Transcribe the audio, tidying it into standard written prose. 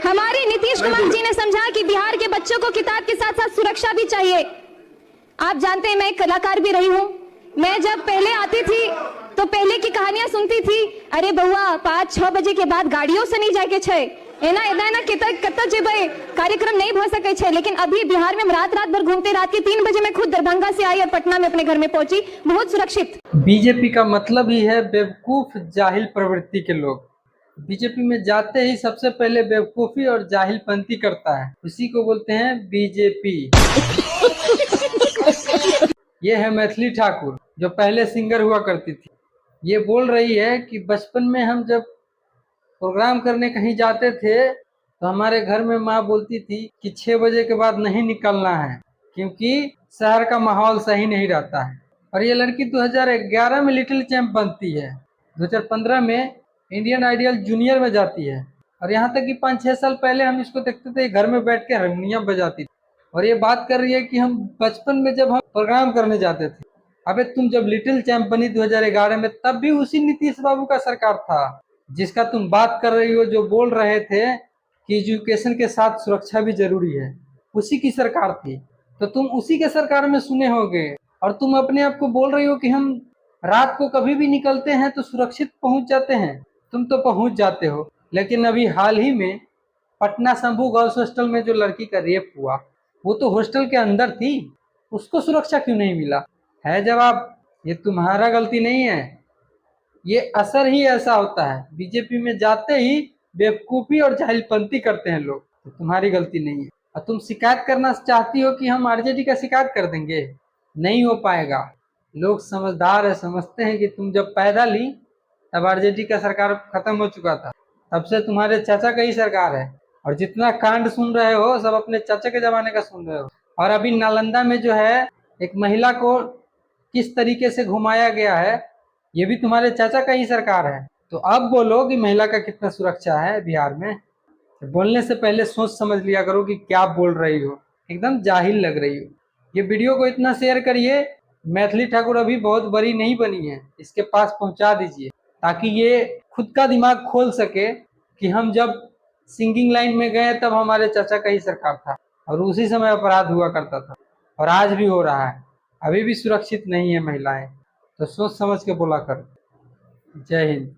हमारे नीतीश कुमार जी ने समझा कि बिहार के बच्चों को किताब के साथ साथ सुरक्षा भी चाहिए। आप जानते हैं मैं एक कलाकार भी रही हूँ। मैं जब पहले आती थी तो पहले की कहानियां सुनती थी, अरे बउआ 5-6 बजे के बाद गाड़ियों से नहीं जाके छे एना एना एना कत जेबे कार्यक्रम नहीं हो सके छे। लेकिन अभी बिहार में हम रात भर घूमते, रात के 3 बजे मैं खुद दरभंगा से आई और पटना में अपने घर में पहुंची, बहुत सुरक्षित। बीजेपी का मतलब ही है बेवकूफ जाहिल प्रवृत्ति के लोग। बीजेपी में जाते ही सबसे पहले बेवकूफी और जाहिलपंती करता है, उसी को बोलते हैं बीजेपी। ये है मैथिली ठाकुर, जो पहले सिंगर हुआ करती थी। ये बोल रही है कि बचपन में हम जब प्रोग्राम करने कहीं जाते थे तो हमारे घर में माँ बोलती थी कि 6 बजे के बाद नहीं निकलना है, क्योंकि शहर का माहौल सही नहीं रहता है। और ये लड़की 2011 में लिटिल चैंप बनती है, 2015 में इंडियन आइडियल जूनियर में जाती है, और यहाँ तक कि 5-6 साल पहले हम इसको देखते थे घर में बैठ के हारमोनियम बजाती थी। और ये बात कर रही है कि हम बचपन में जब हम प्रोग्राम करने जाते थे। अबे तुम जब लिटिल चैंप बनी 2011 में, तब भी उसी नीतीश बाबू का सरकार था जिसका तुम बात कर रही हो, जो बोल रहे थे कि एजुकेशन के साथ सुरक्षा भी जरूरी है, उसी की सरकार थी। तो तुम उसी के सरकार में सुने होगे, और तुम अपने आप को बोल रही हो कि हम रात को कभी भी निकलते हैं तो सुरक्षित पहुंच जाते हैं। तुम तो पहुंच जाते हो, लेकिन अभी हाल ही में पटना शंभू गर्ल्स हॉस्टल में जो लड़की का रेप हुआ, वो तो हॉस्टल के अंदर थी, उसको सुरक्षा क्यों नहीं मिला? है जवाब, ये तुम्हारा गलती नहीं है, ये असर ही ऐसा होता है। बीजेपी में जाते ही बेवकूफ़ी और जाहिलपंती करते हैं लोग, तो तुम्हारी गलती नहीं है। और तुम शिकायत करना चाहती हो कि हम आरजेडी का शिकायत कर देंगे, नहीं हो पाएगा। लोग समझदार है, समझते हैं कि तुम जब पैदा ली तब आरजेडी का सरकार खत्म हो चुका था, तब से तुम्हारे चाचा का ही सरकार है, और जितना कांड सुन रहे हो सब अपने चाचा के जमाने का सुन रहे हो। और अभी नालंदा में जो है एक महिला को किस तरीके से घुमाया गया है, ये भी तुम्हारे चाचा का ही सरकार है। तो अब बोलो कि महिला का कितना सुरक्षा है बिहार में। तो बोलने से पहले सोच समझ लिया करो कि क्या बोल रही हो, एकदम जाहिल लग रही हो। ये वीडियो को इतना शेयर करिए, मैथिली ठाकुर अभी बहुत बड़ी नहीं बनी है, इसके पास पहुंचा दीजिए, ताकि ये खुद का दिमाग खोल सके कि हम जब सिंगिंग लाइन में गए तब हमारे चाचा का ही सरकार था, और उसी समय अपराध हुआ करता था, और आज भी हो रहा है। अभी भी सुरक्षित नहीं है महिलाएं, तो सोच समझ के बोला कर। जय हिंद।